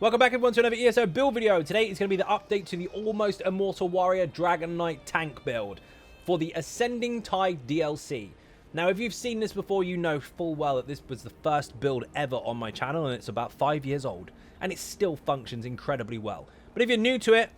Welcome back everyone to another ESO build video. Today is going to be the update to the Almost Immortal Warrior Dragon Knight tank build for the Ascending Tide DLC. Now if you've seen this before, you know full well that this was the first build ever on my channel and it's about 5 years old and it still functions incredibly well. But if you're new to it,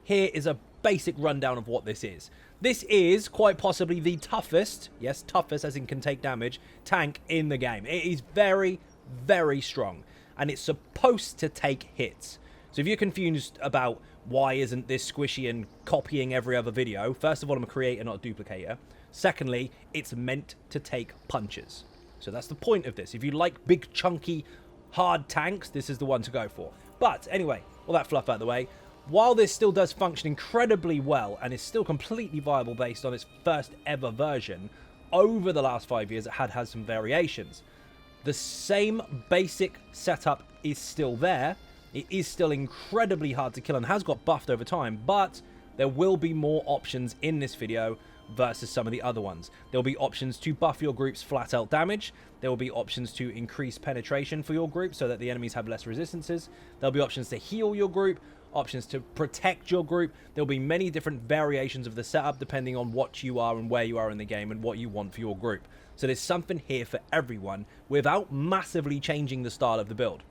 here is a basic rundown of what this is. This is quite possibly the toughest, yes toughest as in can take damage, tank in the game. It is very, very strong. And it's supposed to take hits. So if you're confused about why isn't this squishy and copying every other video, first of all, I'm a creator, not a duplicator. Secondly, it's meant to take punches. So that's the point of this. If you like big, chunky, hard tanks, this is the one to go for. But anyway, all that fluff out of the way. While this still does function incredibly well and is still completely viable based on its first ever version, over the last 5 years it had some variations. The same basic setup is still there. It is still incredibly hard to kill and has got buffed over time, but there will be more options in this video versus some of the other ones. There will be options to buff your group's flat out damage. There will be options to increase penetration for your group so that the enemies have less resistances. There'll be options to heal your group, options to protect your group. There'll be many different variations of the setup depending on what you are and where you are in the game and what you want for your group. So there's something here for everyone without massively changing the style of the build.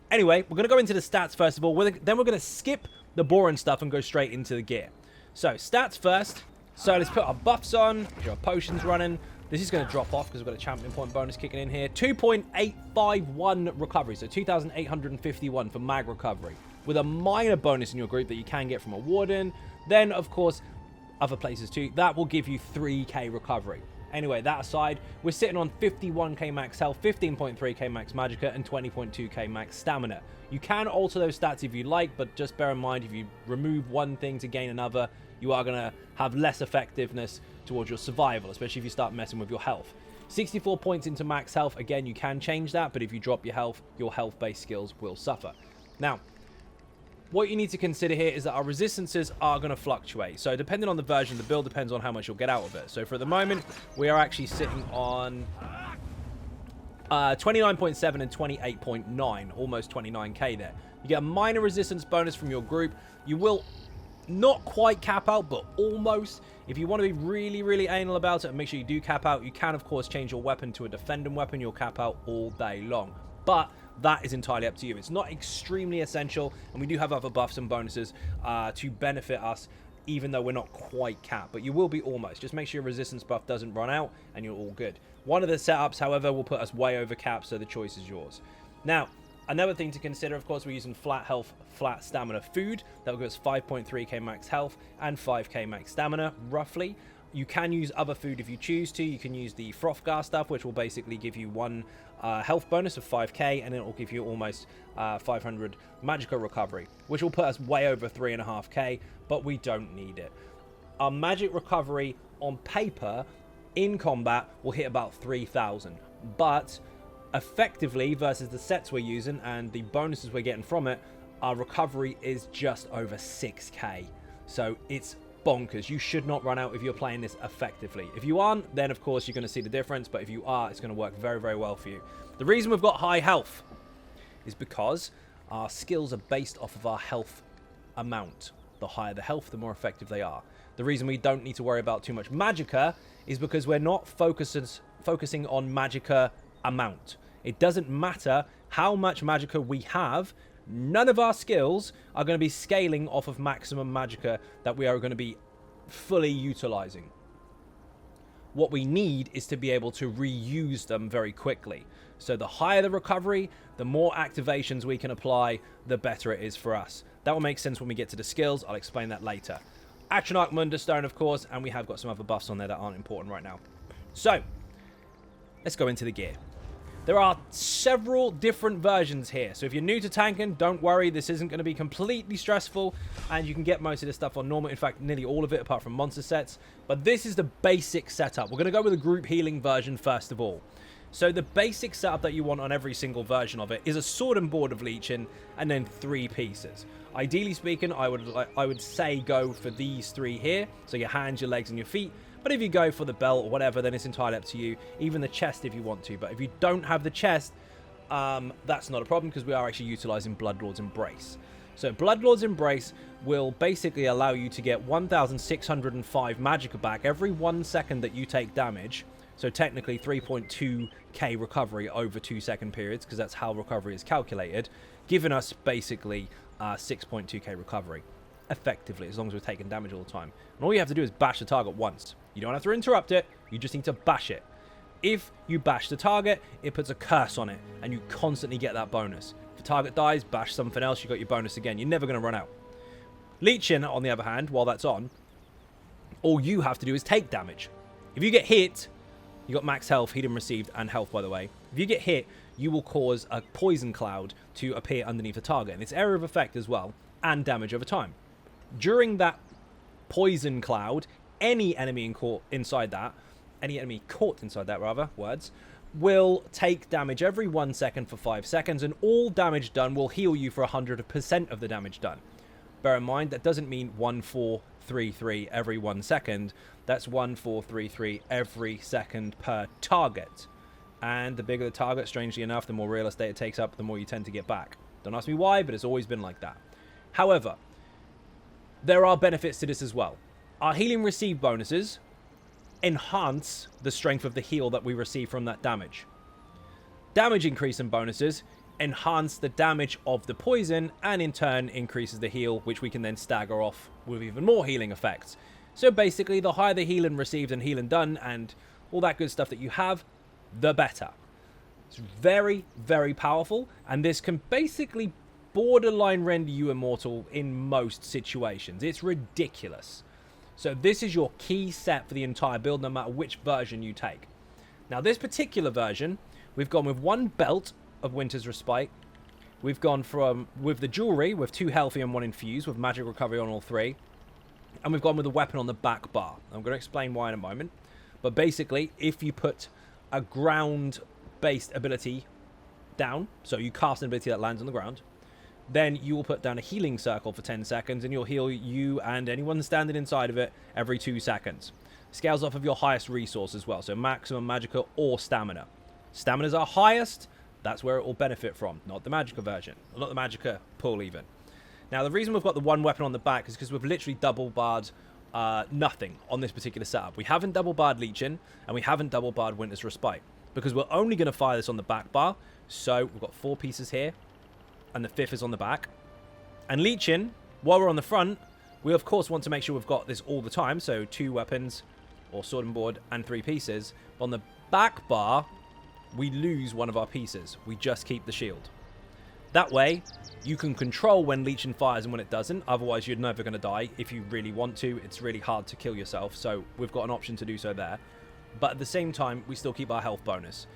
Anyway, we're going to go into the stats first of all. Then we're going to skip the boring stuff and go straight into the gear. So stats first. So let's put our buffs on. Get our potions running. This is going to drop off because we've got a champion point bonus kicking in here. 2.851 recovery. So 2,851 for mag recovery. With a minor bonus in your group that you can get from a warden. Then, of course, other places too. That will give you 3k recovery. Anyway, that aside, we're sitting on 51k max health, 15.3k max magicka, and 20.2k max stamina. You can alter those stats if you like, but just bear in mind, if you remove one thing to gain another, you are going to have less effectiveness towards your survival, especially if you start messing with your health. 64 points into max health. Again, you can change that, but if you drop your health-based skills will suffer. Now, what you need to consider here is that our resistances are going to fluctuate. So depending on the version of the build depends on how much you'll get out of it. So for the moment, we are actually sitting on 29.7 and 28.9, almost 29k there. You get a minor resistance bonus from your group. You will not quite cap out, but almost. If you want to be really, really anal about it and make sure you do cap out, you can, of course, change your weapon to a defending weapon. You'll cap out all day long. But that is entirely up to you. It's not extremely essential, and we do have other buffs and bonuses to benefit us, even though we're not quite capped. But you will be almost. Just make sure your resistance buff doesn't run out, and you're all good. One of the setups, however, will put us way over cap, so the choice is yours. Now, another thing to consider, of course, we're using flat health, flat stamina food. That will give us 5.3k max health and 5k max stamina, roughly. You can use other food if you choose to. You can use the Frothgar stuff, which will basically give you one health bonus of 5k, and it will give you almost 500 magicka recovery, which will put us way over 3.5k, but we don't need it. Our magic recovery on paper in combat will hit about 3,000, but effectively versus the sets we're using and the bonuses we're getting from it, our recovery is just over 6k. So it's bonkers. You should not run out if you're playing this effectively. If you aren't, then of course you're going to see the difference, but if you are, it's going to work very, very well for you. The reason we've got high health is because our skills are based off of our health amount. The higher the health, the more effective they are. The reason we don't need to worry about too much magicka is because we're not focusing on magicka amount. It doesn't matter how much magicka we have. None of our skills are going to be scaling off of maximum magicka that we are going to be fully utilizing. What we need is to be able to reuse them very quickly. So the higher the recovery, the more activations we can apply, the better it is for us. That will make sense when we get to the skills. I'll explain that later. Action Arc Mundustone, of course, and we have got some other buffs on there that aren't important right now. So, let's go into the gear. There are several different versions here. So if you're new to tanking, don't worry. This isn't going to be completely stressful. And you can get most of this stuff on normal. In fact, nearly all of it apart from monster sets. But this is the basic setup. We're going to go with a group healing version first of all. So the basic setup that you want on every single version of it is a sword and board of leeching and then 3 pieces. Ideally speaking, I would say go for these 3 here. So your hands, your legs, and your feet. But if you go for the belt or whatever, then it's entirely up to you. Even the chest if you want to. But if you don't have the chest, that's not a problem because we are actually utilizing Bloodlord's Embrace. So Bloodlord's Embrace will basically allow you to get 1,605 magicka back every 1 second that you take damage. So technically 3.2k recovery over 2 second periods, because that's how recovery is calculated, giving us basically 6.2k recovery effectively, as long as we're taking damage all the time. And all you have to do is bash the target once. You don't have to interrupt it, you just need to bash it. If you bash the target, it puts a curse on it, and you constantly get that bonus. If the target dies, bash something else, you got your bonus again. You're never going to run out. Leeching, on the other hand, while that's on, all you have to do is take damage. If you get hit, you got max health, healing received, and health, by the way. If you get hit, you will cause a poison cloud to appear underneath the target, and it's area of effect as well, and damage over time. During that poison cloud, any enemy caught inside that, will take damage every 1 second for 5 seconds, and all damage done will heal you for 100% of the damage done. Bear in mind, that doesn't mean 1433 every 1 second. That's 1433 every second per target. And the bigger the target, strangely enough, the more real estate it takes up, the more you tend to get back. Don't ask me why, but it's always been like that. However, there are benefits to this as well. Our healing received bonuses enhance the strength of the heal that we receive from that damage. Damage increase and bonuses enhance the damage of the poison, and in turn increases the heal, which we can then stagger off with even more healing effects. So basically, the higher the healing received and healing done and all that good stuff that you have, the better. It's very, very powerful, and this can basically borderline render you immortal in most situations. It's ridiculous. So this is your key set for the entire build, no matter which version you take. Now, this particular version, we've gone with 1 belt of Winter's Respite. We've gone with the jewelry, with 2 healthy and 1 infused, with magic recovery on all 3. And we've gone with a weapon on the back bar. I'm going to explain why in a moment. But basically, if you put a ground-based ability down, so you cast an ability that lands on the ground, then you will put down a healing circle for 10 seconds, and you'll heal you and anyone standing inside of it every 2 seconds. Scales off of your highest resource as well, so maximum magicka or stamina. Stamina's our highest, that's where it will benefit from, not the magicka version, not the magicka pool even. Now, the reason we've got the 1 weapon on the back is because we've literally double-barred nothing on this particular setup. We haven't double-barred Leeching, and we haven't double-barred Winter's Respite, because we're only going to fire this on the back bar. So we've got 4 pieces here, and the 5th is on the back. And Leeching, while we're on the front, we of course want to make sure we've got this all the time, so 2 weapons, or sword and board, and 3 pieces. But on the back bar, we lose one of our pieces. We just keep the shield. That way, you can control when Leeching fires and when it doesn't. Otherwise, you're never going to die. If you really want to, it's really hard to kill yourself. So we've got an option to do so there. But at the same time, we still keep our health bonus.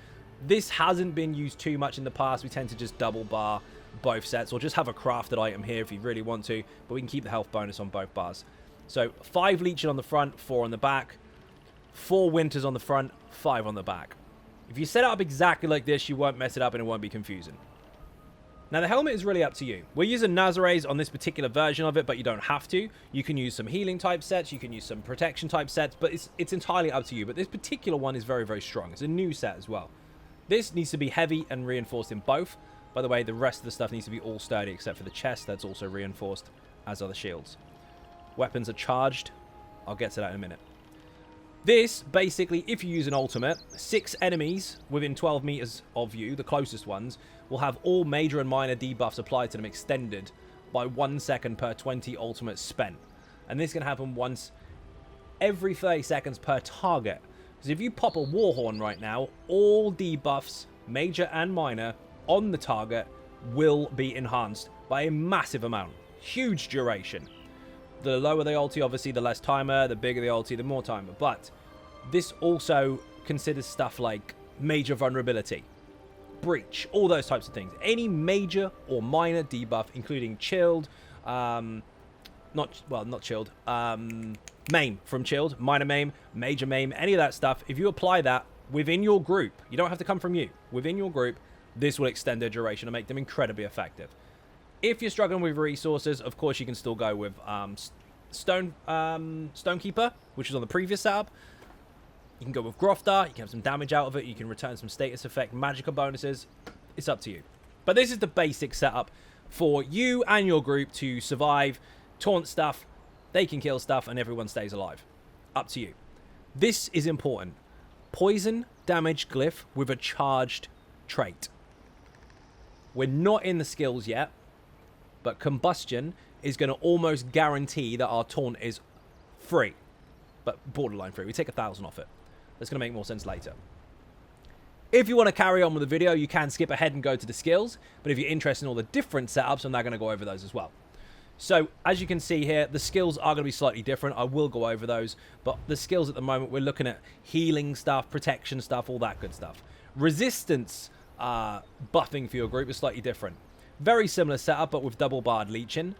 This hasn't been used too much in the past. We tend to just double bar both sets, or just have a crafted item here if you really want to. But we can keep the health bonus on both bars. So 5 Leeching on the front, 4 on the back. 4 Winters on the front, 5 on the back. If you set it up exactly like this, you won't mess it up and it won't be confusing. Now, the helmet is really up to you. We're using Nazare's on this particular version of it, but you don't have to. You can use some healing type sets, you can use some protection type sets, but it's entirely up to you. But this particular one is very, very strong. It's a new set as well. This needs to be heavy and reinforced in both. By the way, the rest of the stuff needs to be all sturdy except for the chest. That's also reinforced, as are the shields. Weapons are charged. I'll get to that in a minute. This, basically, if you use an ultimate, 6 enemies within 12 meters of you, the closest ones, will have all major and minor debuffs applied to them extended by 1 second per 20 ultimates spent. And this can happen once every 30 seconds per target. Because if you pop a Warhorn right now, all debuffs, major and minor, on the target will be enhanced by a massive amount. Huge duration. The lower the ulti, obviously, the less timer. The bigger the ulti, the more timer. But this also considers stuff like major vulnerability, breach, all those types of things. Any major or minor debuff, including chilled, not chilled, maim from chilled, minor maim, major maim, any of that stuff. If you apply that within your group, you don't have to come from you. Within your group, this will extend their duration and make them incredibly effective. If you're struggling with resources, of course, you can still go with Stonekeeper, which is on the previous setup. You can go with Groftar. You can have some damage out of it. You can return some status effect magicka bonuses. It's up to you. But this is the basic setup for you and your group to survive, taunt stuff, they can kill stuff, and everyone stays alive. Up to you. This is important. Poison damage glyph with a charged trait. We're not in the skills yet, but combustion is going to almost guarantee that our taunt is free, but borderline free. We take 1,000 off it. That's going to make more sense later. If you want to carry on with the video, you can skip ahead and go to the skills, but if you're interested in all the different setups, I'm now going to go over those as well. So, as you can see here, the skills are going to be slightly different. I will go over those, but the skills at the moment, we're looking at healing stuff, protection stuff, all that good stuff. Resistance buffing for your group is slightly different. Very similar setup, but with double barred leeching.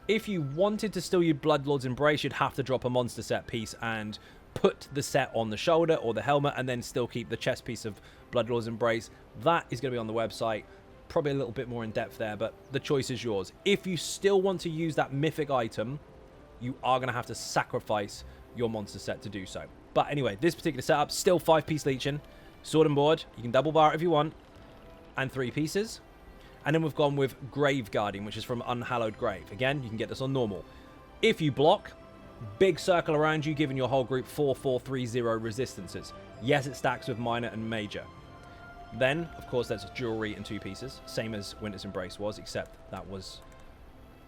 If you wanted to still use Bloodlord's Embrace, you'd have to drop a monster set piece and put the set on the shoulder or the helmet, and then still keep the chest piece of Bloodlord's Embrace. That is going to be on the website. Probably a little bit more in depth there, but the choice is yours. If you still want to use that mythic item, you are going to have to sacrifice your monster set to do so. But anyway, this particular setup, still 5-piece leeching, sword and board. You can double bar it if you want, and 3 pieces. And then we've gone with Grave Guardian, which is from Unhallowed Grave. Again, you can get this on normal. If you block, big circle around you, giving your whole group 4-4-3-0 resistances. Yes, it stacks with minor and major. Then, of course, there's jewelry in 2 pieces, same as Winter's Embrace was, except that was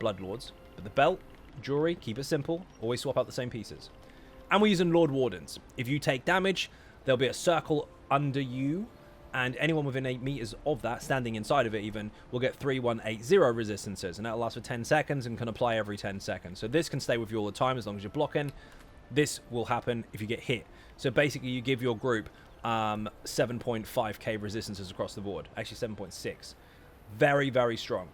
Bloodlords. But the belt, jewelry, keep it simple, always swap out the same pieces. And we're using Lord Wardens. If you take damage, there'll be a circle under you, and anyone within 8 meters of that, standing inside of it even, will get 3-1-8-0 resistances, and that'll last for 10 seconds and can apply every 10 seconds. So this can stay with you all the time as long as you're blocking. This will happen if you get hit. So basically, you give your group 7.5k resistances across the board. Actually, 7.6. Very, very strong.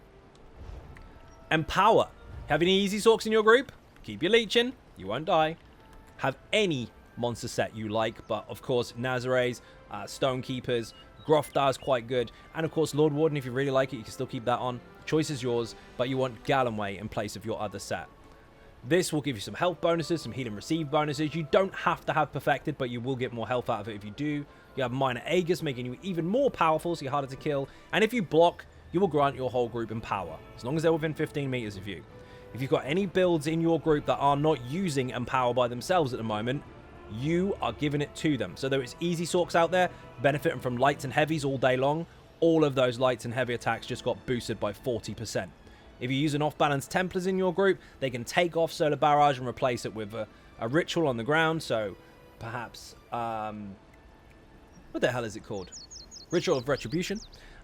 Empower. Have any Easy Sorks in your group? Keep your leeching. You won't die. Have any monster set you like, but of course, Nazare's, Stonekeepers, Grofdar's quite good, and of course, Lord Warden, if you really like it, you can still keep that on. Choice is yours, but you want Galloway in place of your other set. This will give you some health bonuses, some heal and receive bonuses. You don't have to have Perfected, but you will get more health out of it if you do. You have Minor Aegis, making you even more powerful, so you're harder to kill. And if you block, you will grant your whole group Empower, as long as they're within 15 meters of you. If you've got any builds in your group that are not using Empower by themselves at the moment, you are giving it to them. So there is Easy Sorks out there, benefiting from lights and heavies all day long. All of those lights and heavy attacks just got boosted by 40%. If you use an off-balance Templars in your group, they can take off Solar Barrage and replace it with a ritual on the ground. So, perhaps, what the hell is it called? Ritual of Retribution.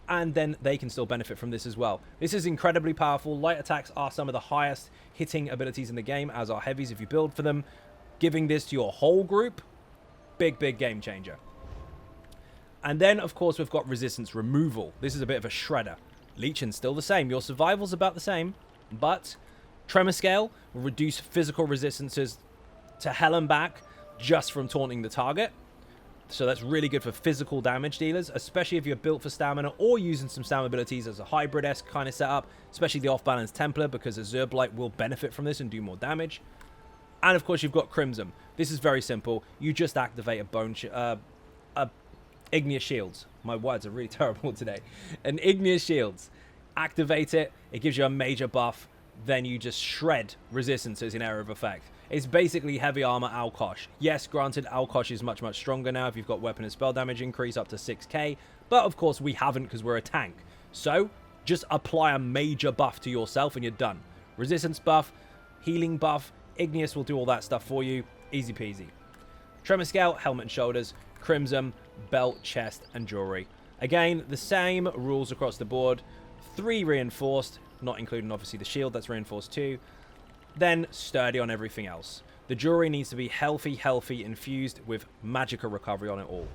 And then they can still benefit from this as well. This is incredibly powerful. Light attacks are some of the highest hitting abilities in the game, as are heavies if you build for them. Giving this to your whole group, big, big game changer. And then, of course, we've got Resistance Removal. This is a bit of a shredder. Leeching's still the same. Your survival's about the same, but Tremor Scale will reduce physical resistances to hell and back just from taunting the target. So that's really good for physical damage dealers, especially if you're built for stamina or using some stamina abilities as a hybrid-esque kind of setup, especially the off-balance Templar, because Azure Blight will benefit from this and do more damage. And of course, you've got Crimson. This is very simple. You just activate a Igneous Shields. My words are really terrible today. An Igneous Shields. Activate it. It gives you a major buff. Then you just shred resistances in area of effect. It's basically heavy armor Alkosh. Yes, granted, Alkosh is much, much stronger now if you've got weapon and spell damage increase up to 6k. But of course, we haven't because we're a tank. So, just apply a major buff to yourself and you're done. Resistance buff, healing buff, Igneous will do all that stuff for you. Easy peasy. Tremor Scale, Helmet and Shoulders, Crimson, Belt, Chest, and Jewelry. Again, the same rules across the board. 3 reinforced, not including obviously the shield, that's reinforced too. Then sturdy on everything else. The jewelry needs to be healthy, infused with Magicka recovery on it all.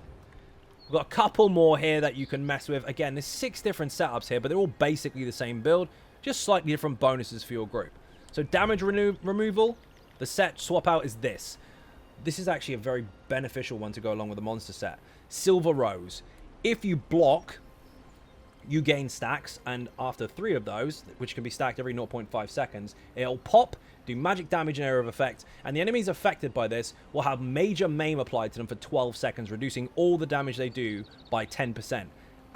We've got a couple more here that you can mess with. Again, there's 6 different setups here, but they're all basically the same build, just slightly different bonuses for your group. So damage removal, the set swap out is this. This is actually a very beneficial one to go along with the monster set. Silver Rose. If you block, you gain stacks, and after 3 of those, which can be stacked every 0.5 seconds, it'll pop, do magic damage in area of effect, and the enemies affected by this will have major maim applied to them for 12 seconds, reducing all the damage they do by 10%.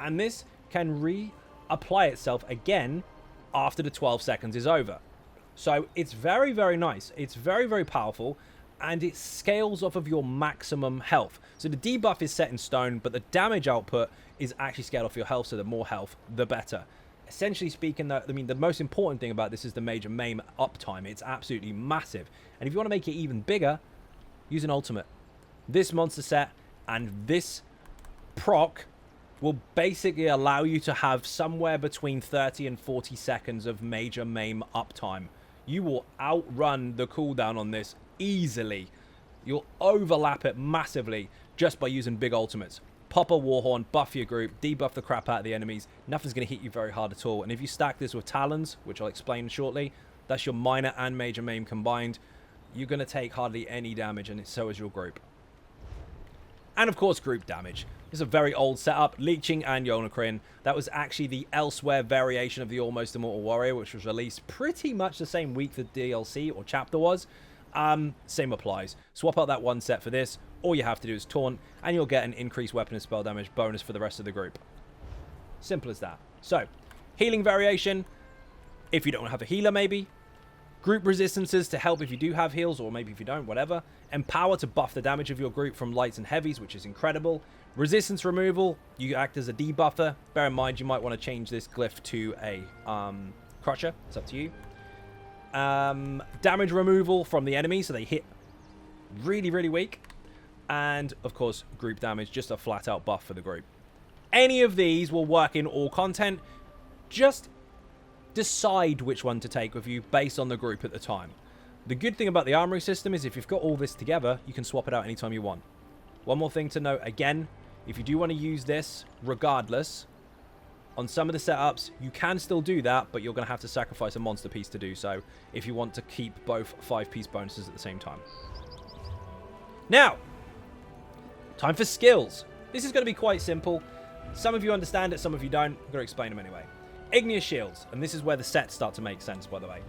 And this can reapply itself again after the 12 seconds is over. So it's very, very nice. It's very, very powerful, and it scales off of your maximum health. So the debuff is set in stone, but the damage output is actually scaled off your health, so the more health, the better. Essentially speaking, the most important thing about this is the Major Mame uptime. It's absolutely massive. And if you want to make it even bigger, use an ultimate. This monster set and this proc will basically allow you to have somewhere between 30 and 40 seconds of Major Mame uptime. You will outrun the cooldown on this easily. You'll overlap it massively just by using big ultimates. Pop a Warhorn, buff your group, debuff the crap out of the enemies. Nothing's going to hit you very hard at all. And if you stack this with Talons, which I'll explain shortly, that's your minor and Major Mame combined, you're going to take hardly any damage, and so is your group. And of course, group damage. This is a very old setup. Leeching and Yonakrin. That was actually the Elsewhere variation of the Almost Immortal Warrior, which was released pretty much the same week the DLC or chapter was. Same applies. Swap out that one set for this. All you have to do is taunt, and you'll get an increased weapon and spell damage bonus for the rest of the group. Simple as that. So, healing variation. If you don't have a healer, maybe. Group resistances to help if you do have heals, or maybe if you don't, whatever. Empower to buff the damage of your group from lights and heavies, which is incredible. Resistance removal, you act as a debuffer. Bear in mind, you might want to change this glyph to a crusher. It's up to you. Damage removal from the enemy, so they hit really, really weak. And, of course, group damage, just a flat-out buff for the group. Any of these will work in all content. Just decide which one to take with you based on the group at the time. The good thing about the armory system is if you've got all this together, you can swap it out anytime you want. One more thing to note, again, if you do want to use this, regardless, on some of the setups, you can still do that, but you're going to have to sacrifice a monster piece to do so if you want to keep both 5-piece bonuses at the same time. Now, time for skills. This is going to be quite simple. Some of you understand it, some of you don't. I'm going to explain them anyway. Igneous Shields, and this is where the sets start to make sense, by the way.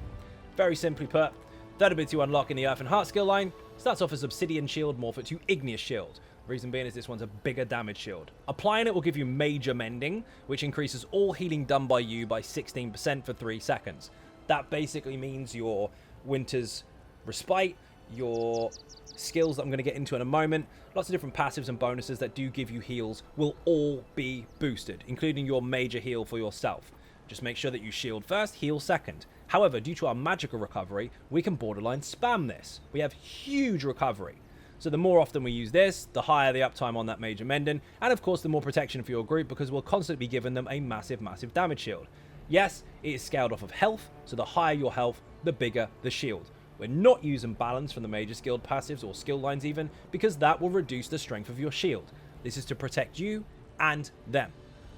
Very simply put, third ability to unlock in the Earth and Heart skill line starts off as Obsidian Shield, morph it to Igneous Shield. Reason being is this one's a bigger damage shield. Applying it will give you Major Mending, which increases all healing done by you by 16% for 3 seconds. That basically means your Winter's Respite, your skills that I'm going to get into in a moment, lots of different passives and bonuses that do give you heals will all be boosted, including your major heal for yourself. Just make sure that you shield first, heal second. However, due to our magical recovery, we can borderline spam this. We have huge recovery. So the more often we use this, the higher the uptime on that Major Mending, and of course the more protection for your group because we'll constantly be giving them a massive, massive damage shield. Yes, it is scaled off of health, so the higher your health, the bigger the shield. We're not using balance from the major skilled passives or skill lines even, because that will reduce the strength of your shield. This is to protect you and them.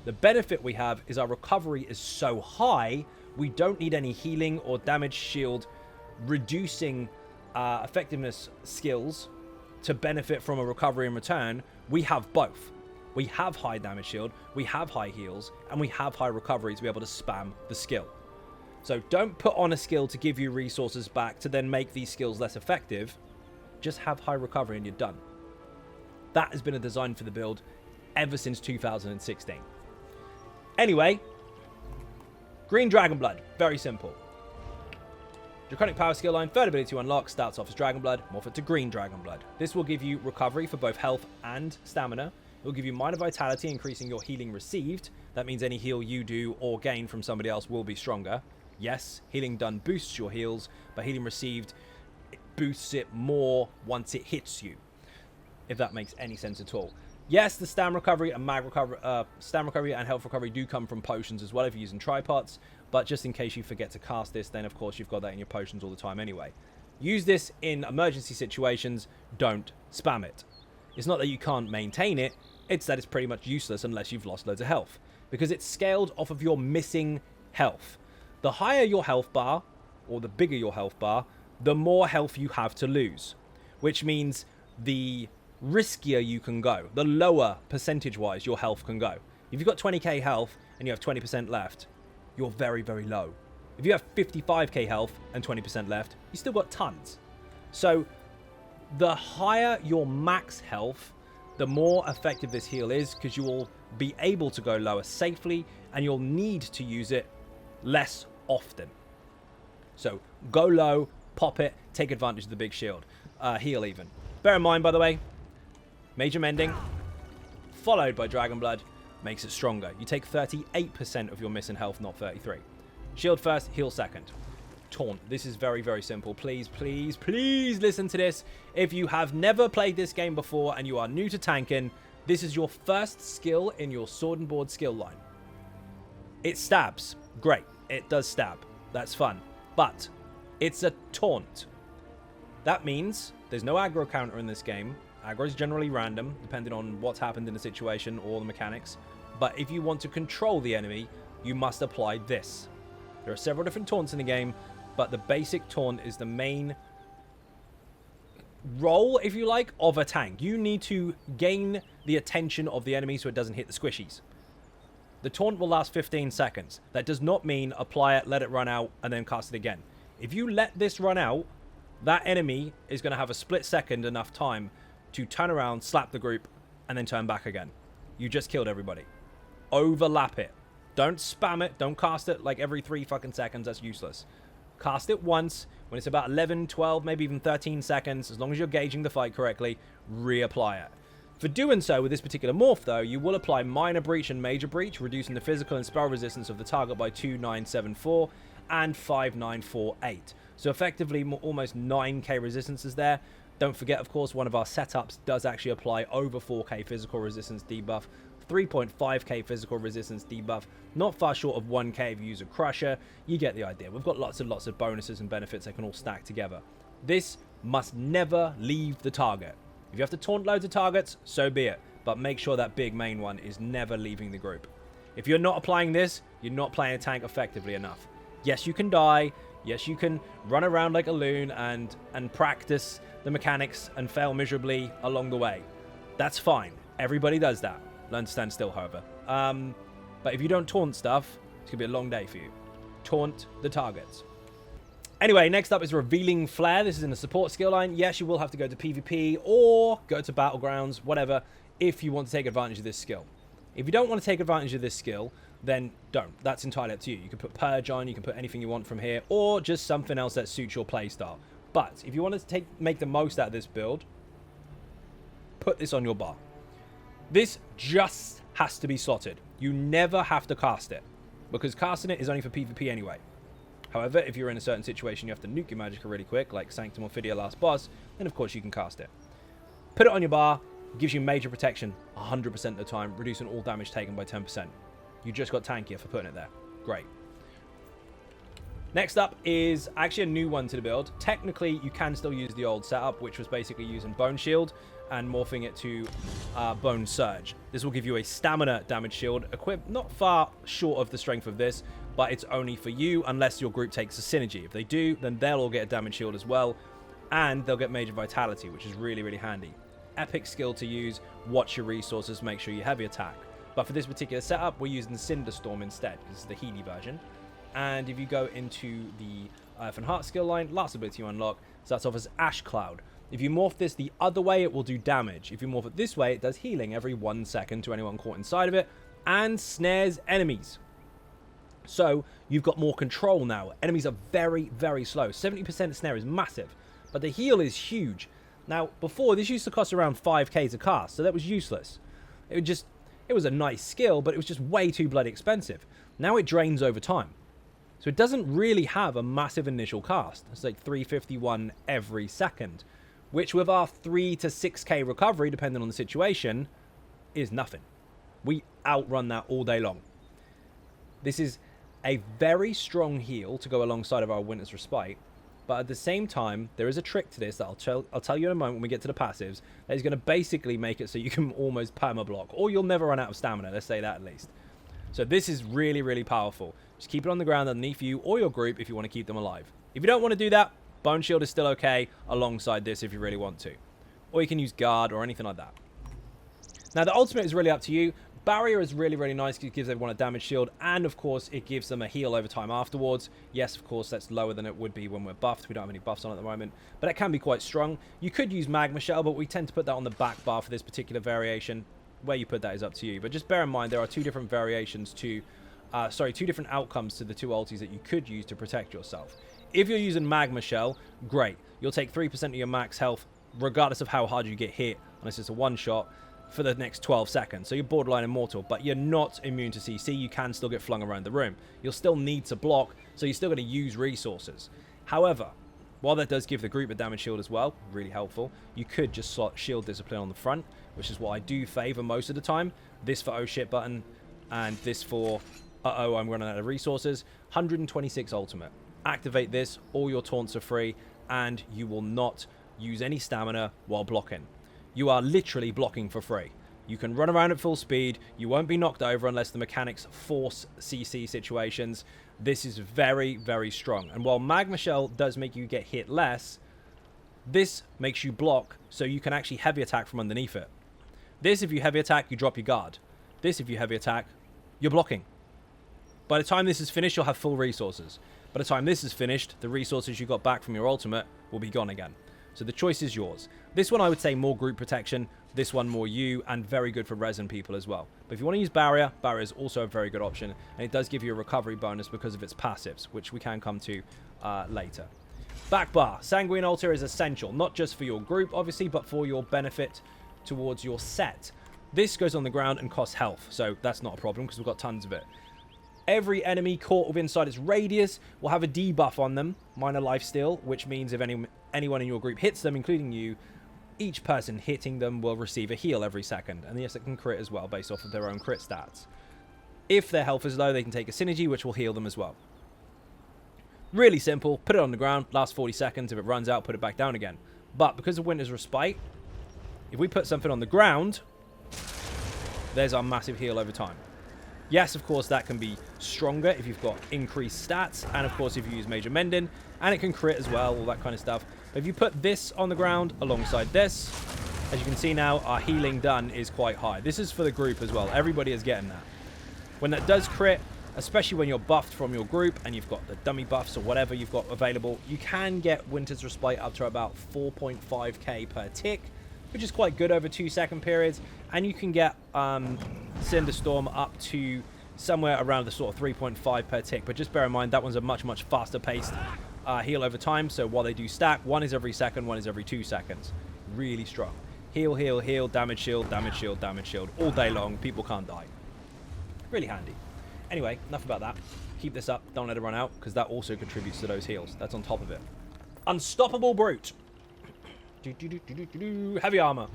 The benefit we have is our recovery is so high, we don't need any healing or damage shield reducing effectiveness skills to benefit from a recovery in return. We have both. We have high damage shield, we have high heals, and we have high recovery to be able to spam the skill. So don't put on a skill to give you resources back to then make these skills less effective. Just have high recovery and you're done. That has been a design for the build ever since 2016. Anyway, Green Dragon Blood, very simple. Draconic Power skill line, third ability to unlock, starts off as Dragon Blood, morph it to Green Dragon Blood. This will give you recovery for both health and stamina. It will give you minor vitality, increasing your healing received. That means any heal you do or gain from somebody else will be stronger. Yes, healing done boosts your heals, but healing received it boosts it more once it hits you, if that makes any sense at all. Yes, the stam recovery and stam recovery and health recovery do come from potions as well if you're using tripods, but just in case you forget to cast this, then of course you've got that in your potions all the time anyway. Use this in emergency situations, don't spam it. It's not that you can't maintain it, it's that it's pretty much useless unless you've lost loads of health, because it's scaled off of your missing health. The higher your health bar, or the bigger your health bar, the more health you have to lose, which means the riskier you can go, the lower percentage-wise your health can go. If you've got 20k health and you have 20% left, you're very, very low. If you have 55k health and 20% left, you still got tons. So the higher your max health, the more effective this heal is, because you will be able to go lower safely, and you'll need to use it less often. So go low, pop it, take advantage of the big shield. Heal even. Bear in mind, by the way, Major Mending, followed by Dragon Blood, makes it stronger. You take 38% of your missing health, not 33. Shield first, heal second. Taunt. This is very, very simple. Please, please, please listen to this. If you have never played this game before and you are new to tanking, this is your first skill in your sword and board skill line. It stabs. Great. It does stab. That's fun. But it's a taunt. That means there's no aggro counter in this game. Aggro is generally random, depending on what's happened in the situation or the mechanics. But if you want to control the enemy, you must apply this. There are several different taunts in the game, but the basic taunt is the main role, if you like, of a tank. You need to gain the attention of the enemy so it doesn't hit the squishies. The taunt will last 15 seconds. That does not mean apply it, let it run out, and then cast it again. If you let this run out, that enemy is going to have a split second enough time to turn around, slap the group, and then turn back again. You just killed everybody. Overlap it. Don't spam it. Don't cast it like every 3 fucking seconds. That's useless. Cast it once when it's about 11, 12, maybe even 13 seconds. As long as you're gauging the fight correctly, reapply it. For doing so with this particular morph, though, you will apply Minor Breach and Major Breach, reducing the physical and spell resistance of the target by 2,974 and 5,948. So effectively, almost 9k resistance is there. Don't forget, of course, one of our setups does actually apply over 4k physical resistance debuff, 3.5k physical resistance debuff, not far short of 1k if you use a Crusher. You get the idea. We've got lots and lots of bonuses and benefits that can all stack together. This must never leave the target. If you have to taunt loads of targets, so be it. But make sure that big main one is never leaving the group. If you're not applying this, you're not playing a tank effectively enough. Yes, you can die. Yes, you can run around like a loon and practice the mechanics and fail miserably along the way. That's fine. Everybody does that. Learn to stand still, however. But if you don't taunt stuff, it's going to be a long day for you. Taunt the targets. Anyway, next up is Revealing Flare. This is in the support skill line. Yes, you will have to go to PvP or go to Battlegrounds, whatever, if you want to take advantage of this skill. If you don't want to take advantage of this skill, then don't. That's entirely up to you. You can put Purge on, you can put anything you want from here, or just something else that suits your playstyle. But if you want to make the most out of this build, put this on your bar. This just has to be slotted. You never have to cast it, because casting it is only for PvP anyway. However, if you're in a certain situation, you have to nuke your Magicka really quick, like Sanctum or Phidia last boss, then of course you can cast it. Put it on your bar, gives you major protection 100% of the time, reducing all damage taken by 10%. You just got tankier for putting it there. Great. Next up is actually a new one to the build. Technically, you can still use the old setup, which was basically using Bone Shield and morphing it to Bone Surge. This will give you a stamina damage shield, equipped not far short of the strength of this, but it's only for you unless your group takes a synergy. If they do, then they'll all get a damage shield as well, and they'll get Major Vitality, which is really, really handy. Epic skill to use. Watch your resources, make sure you have your attack. But for this particular setup, we're using Cinderstorm instead, because it's the Healy version. And if you go into the Earth and Heart skill line, last ability you unlock starts off as Ash Cloud. If you morph this the other way, it will do damage. If you morph it this way, it does healing every 1 second to anyone caught inside of it, and snares enemies. So you've got more control now. Enemies are very, very slow. 70% snare is massive, but the heal is huge. Now, before, this used to cost around 5k to cast, so that was useless. It was a nice skill, but it was just way too bloody expensive. Now it drains over time. So it doesn't really have a massive initial cast. It's like 351 every second, which with our 3 to 6k recovery, depending on the situation, is nothing. We outrun that all day long. This is a very strong heal to go alongside of our Winter's Respite, but at the same time, there is a trick to this that I'll tell you in a moment when we get to the passives, that is going to basically make it so you can almost perma-block, or you'll never run out of stamina, let's say that at least. So this is really, really powerful. Just keep it on the ground underneath you or your group if you want to keep them alive. If you don't want to do that, Bone Shield is still okay alongside this if you really want to. Or you can use Guard or anything like that. Now, the ultimate is really up to you. Barrier is really, really nice because it gives everyone a damage shield, and of course it gives them a heal over time afterwards. Yes, of course, that's lower than it would be when we're buffed. We don't have any buffs on at the moment, but it can be quite strong. You could use Magma Shell, but we tend to put that on the back bar for this particular variation. where you put that is up to you. But just bear in mind there are two different variations to, two different outcomes to the two ultis that you could use to protect yourself. If you're using Magma Shell, great. You'll take 3% of your max health, regardless of how hard you get hit, unless it's a one-shot, for the next 12 seconds. So you're borderline immortal, but you're not immune to CC. You can still get flung around the room. You'll still need to block, so you're still going to use resources. However, while that does give the group a damage shield as well, really helpful, you could just slot shield discipline on the front, which is what I do favor most of the time. This for oh shit button, and this for uh-oh, I'm running out of resources. 126 ultimate. Activate this, all your taunts are free, and you will not use any stamina while blocking. You are literally blocking for free. You can run around at full speed. You won't be knocked over unless the mechanics force CC situations. This is very, very strong. And while Magma Shell does make you get hit less, this makes you block so you can actually heavy attack from underneath it. This, if you heavy attack, you drop your guard. This, if you heavy attack, you're blocking. By the time this is finished, you'll have full resources. By the time this is finished, the resources you got back from your ultimate will be gone again. So the choice is yours. This one I would say more group protection, this one more you, and very good for resin people as well. But if you want to use Barrier, Barrier is also a very good option, and it does give you a recovery bonus because of its passives, which we can come to later. Back bar. Sanguine Altar is essential, not just for your group, obviously, but for your benefit towards your set. This goes on the ground and costs health, so that's not a problem because we've got tons of it. Every enemy caught within inside its radius will have a debuff on them, minor lifesteal, which means if anyone in your group hits them, including you, each person hitting them will receive a heal every second. And yes, it can crit as well, based off of their own crit stats. If their health is low, they can take a synergy, which will heal them as well. Really simple. Put it on the ground, last 40 seconds. If it runs out, put it back down again. But because of Winter's Respite, if we put something on the ground, there's our massive heal over time. Yes, of course, that can be stronger if you've got increased stats, and of course if you use Major Mending, and it can crit as well, all that kind of stuff. But if you put this on the ground alongside this, as you can see now, our healing done is quite high. This is for the group as well. Everybody is getting that. When that does crit, especially when you're buffed from your group and you've got the dummy buffs or whatever you've got available, you can get Winter's Respite up to about 4.5k per tick, which is quite good over 2-second periods. And you can get Cinderstorm up to somewhere around the sort of 3.5 per tick. But just bear in mind, that one's a much, much faster paced heal over time. So while they do stack, one is every second, one is every 2 seconds. Really strong. Heal, heal, heal, damage shield, damage shield, damage shield. All day long, people can't die. Really handy. Anyway, enough about that. Keep this up, don't let it run out, because that also contributes to those heals. That's on top of it. Unstoppable Brute. Heavy armor.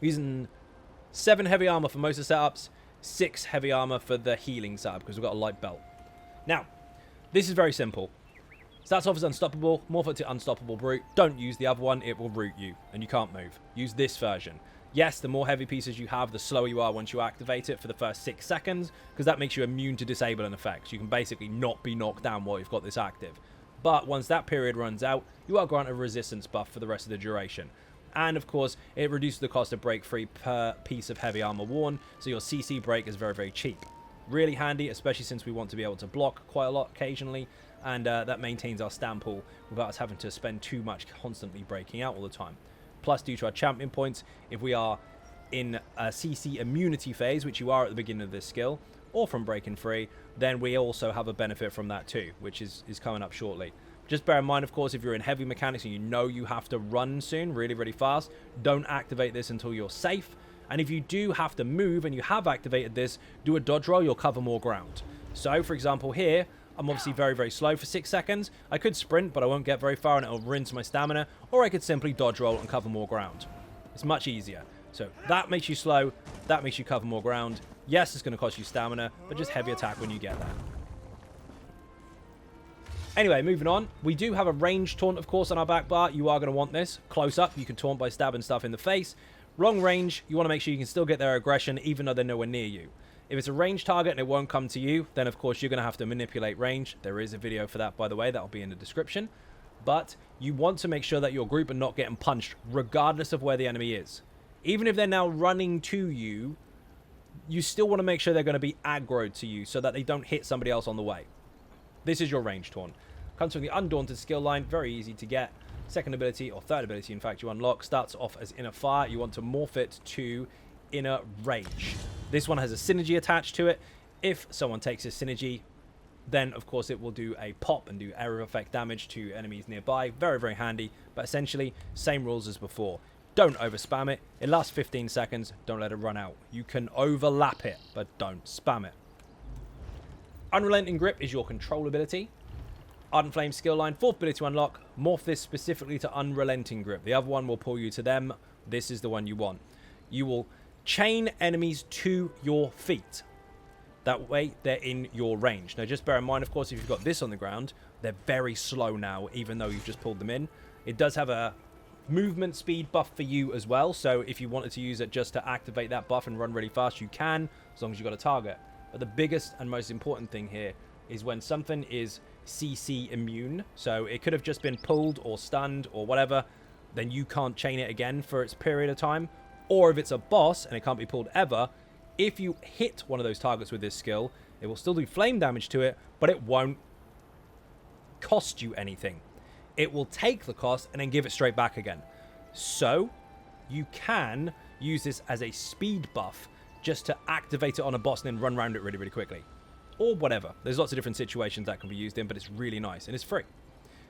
Using 7 heavy armor for most of the setups, 6 heavy armor for the healing setup, because we've got a light belt. Now, this is very simple. Starts off as Unstoppable, morph it to Unstoppable Brute. Don't use the other one, it will root you, and you can't move. Use this version. Yes, the more heavy pieces you have, the slower you are once you activate it for the first 6 seconds, because that makes you immune to disabling effects. You can basically not be knocked down while you've got this active. But once that period runs out, you are granted a resistance buff for the rest of the duration. And of course, it reduces the cost of break free per piece of heavy armor worn, so your CC break is very, very cheap. Really handy, especially since we want to be able to block quite a lot occasionally, and that maintains our stam pool without us having to spend too much constantly breaking out all the time. Plus, due to our champion points, if we are in a CC immunity phase, which you are at the beginning of this skill, or from breaking free, then we also have a benefit from that too, which is coming up shortly. Just bear in mind, of course, if you're in heavy mechanics and you know you have to run soon, really, really fast, don't activate this until you're safe. And if you do have to move and you have activated this, do a dodge roll, you'll cover more ground. So, for example, here, I'm obviously very, very slow for 6 seconds. I could sprint, but I won't get very far and it'll rinse my stamina. Or I could simply dodge roll and cover more ground. It's much easier. So that makes you slow, that makes you cover more ground. Yes, it's going to cost you stamina, but just heavy attack when you get there. Anyway, moving on. We do have a ranged taunt, of course, on our back bar. You are going to want this. Close up, you can taunt by stabbing stuff in the face. Long range, you want to make sure you can still get their aggression even though they're nowhere near you. If it's a ranged target and it won't come to you, then of course you're going to have to manipulate range. There is a video for that, by the way. That'll be in the description. But you want to make sure that your group are not getting punched regardless of where the enemy is. Even if they're now running to you, you still want to make sure they're going to be aggroed to you so that they don't hit somebody else on the way. This is your ranged taunt. Comes from the Undaunted skill line. Very easy to get. Second ability, or third ability, in fact, you unlock. Starts off as Inner Fire. You want to morph it to Inner Rage. This one has a synergy attached to it. If someone takes a synergy, then of course it will do a pop and do area effect damage to enemies nearby. Very, very handy, but essentially same rules as before. Don't over spam it. It lasts 15 seconds. Don't let it run out. You can overlap it, but don't spam it. Unrelenting Grip is your control ability. Ardent Flame skill line, 4th ability to unlock. Morph this specifically to Unrelenting Grip. The other one will pull you to them. This is the one you want. You will chain enemies to your feet. That way, they're in your range. Now, just bear in mind, of course, if you've got this on the ground, they're very slow now, even though you've just pulled them in. It does have a movement speed buff for you as well, so if you wanted to use it just to activate that buff and run really fast, you can, as long as you've got a target. But the biggest and most important thing here is when something is CC immune, so it could have just been pulled or stunned or whatever, then you can't chain it again for its period of time. Or if it's a boss and it can't be pulled ever, if you hit one of those targets with this skill, it will still do flame damage to it, but it won't cost you anything. It will take the cost and then give it straight back again. So you can use this as a speed buff just to activate it on a boss and then run around it really, really quickly. Or whatever. There's lots of different situations that can be used in, but it's really nice and it's free.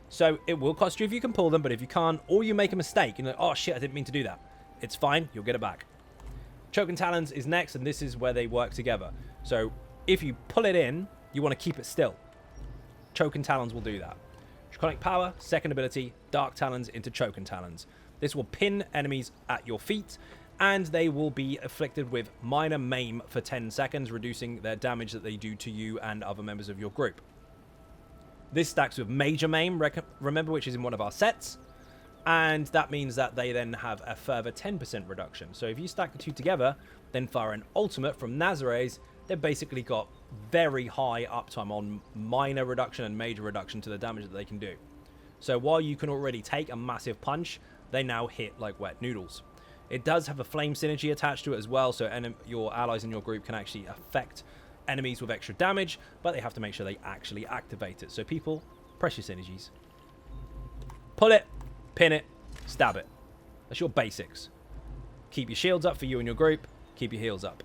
So it will cost you if you can pull them, but if you can't, or you make a mistake and you're like, oh shit, I didn't mean to do that. It's fine, you'll get it back. Choking Talons is next, and this is where they work together. So if you pull it in, you want to keep it still. Choking Talons will do that. Draconic Power, second ability, Dark Talons into Choking Talons. This will pin enemies at your feet, and they will be afflicted with minor maim for 10 seconds, reducing their damage that they do to you and other members of your group. This stacks with Major Maim, remember, which is in one of our sets, and that means that they then have a further 10% reduction. So if you stack the two together, then fire an ultimate from Nazare's, they've basically got very high uptime on minor reduction and major reduction to the damage that they can do. So while you can already take a massive punch, they now hit like wet noodles. It does have a flame synergy attached to it as well, so your allies in your group can actually affect enemies with extra damage, but they have to make sure they actually activate it. So people, press your synergies. Pull it, pin it, stab it. That's your basics. Keep your shields up for you and your group, keep your heals up.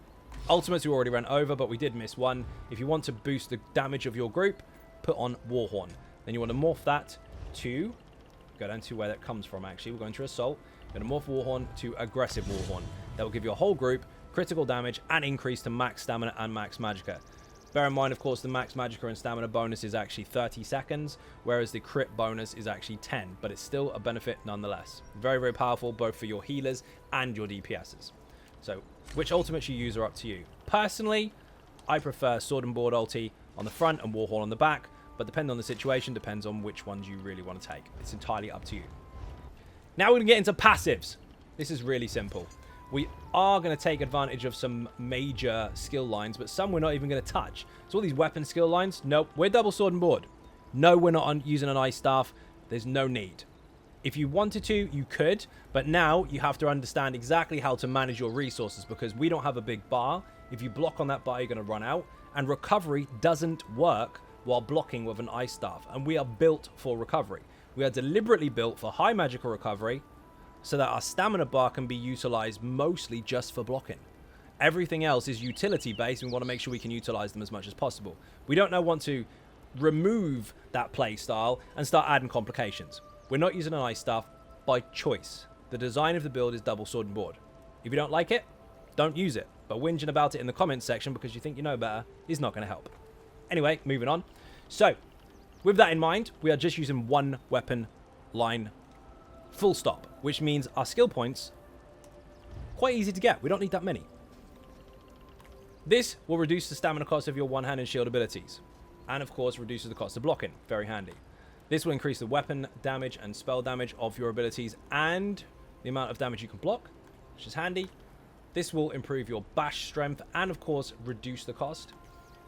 Ultimates we already ran over, but we did miss one. If you want to boost the damage of your group, put on Warhorn. Then you want to morph that to, go down to where that comes from actually, we're going to Assault. You're going to morph Warhorn to Aggressive Warhorn. That will give your whole group critical damage and increase to max stamina and max magicka. Bear in mind, of course, the max magicka and stamina bonus is actually 30 seconds, whereas the crit bonus is actually 10, but it's still a benefit nonetheless. Very, very powerful, both for your healers and your DPSs. So, which ultimates you use are up to you. Personally, I prefer Sword and Board ulti on the front and Warhorn on the back, but depending on the situation, depends on which ones you really want to take. It's entirely up to you. Now we're going to get into passives. This is really simple. We are going to take advantage of some major skill lines, but some we're not even going to touch. So all these weapon skill lines, nope, we're double sword and board. No, we're not using an ice staff. There's no need. If you wanted to, you could, but now you have to understand exactly how to manage your resources because we don't have a big bar. If you block on that bar, you're going to run out, and recovery doesn't work while blocking with an ice staff, and we are built for recovery. We are deliberately built for high magical recovery so that our stamina bar can be utilized mostly just for blocking. Everything else is utility based, and we want to make sure we can utilize them as much as possible. We don't now want to remove that play style and start adding complications. We're not using an ice staff by choice. The design of the build is double sword and board. If you don't like it, don't use it. But whinging about it in the comments section because you think you know better is not going to help. Anyway, moving on. So, with that in mind, we are just using one weapon line full stop, which means our skill points quite easy to get. We don't need that many. This will reduce the stamina cost of your one-hand and shield abilities, and of course reduces the cost of blocking. Very handy. This will increase the weapon damage and spell damage of your abilities and the amount of damage you can block, which is handy. This will improve your bash strength and of course reduce the cost.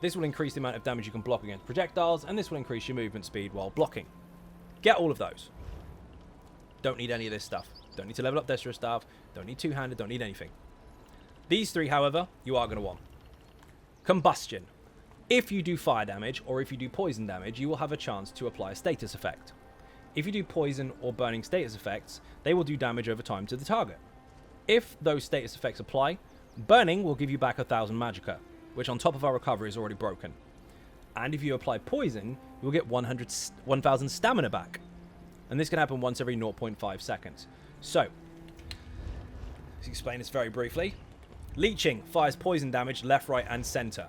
This will increase the amount of damage you can block against projectiles, and this will increase your movement speed while blocking. Get all of those. Don't need any of this stuff. Don't need to level up Destro staff. Don't need two-handed. Don't need anything. These three, however, you are going to want. Combustion. If you do fire damage or if you do poison damage, you will have a chance to apply a status effect. If you do poison or burning status effects, they will do damage over time to the target. If those status effects apply, Burning will give you back 1,000 magicka, which on top of our recovery is already broken. And if you apply poison, you will get 1,000 stamina back. And this can happen once every 0.5 seconds. So, let's explain this very briefly. Leeching fires poison damage left, right, and center.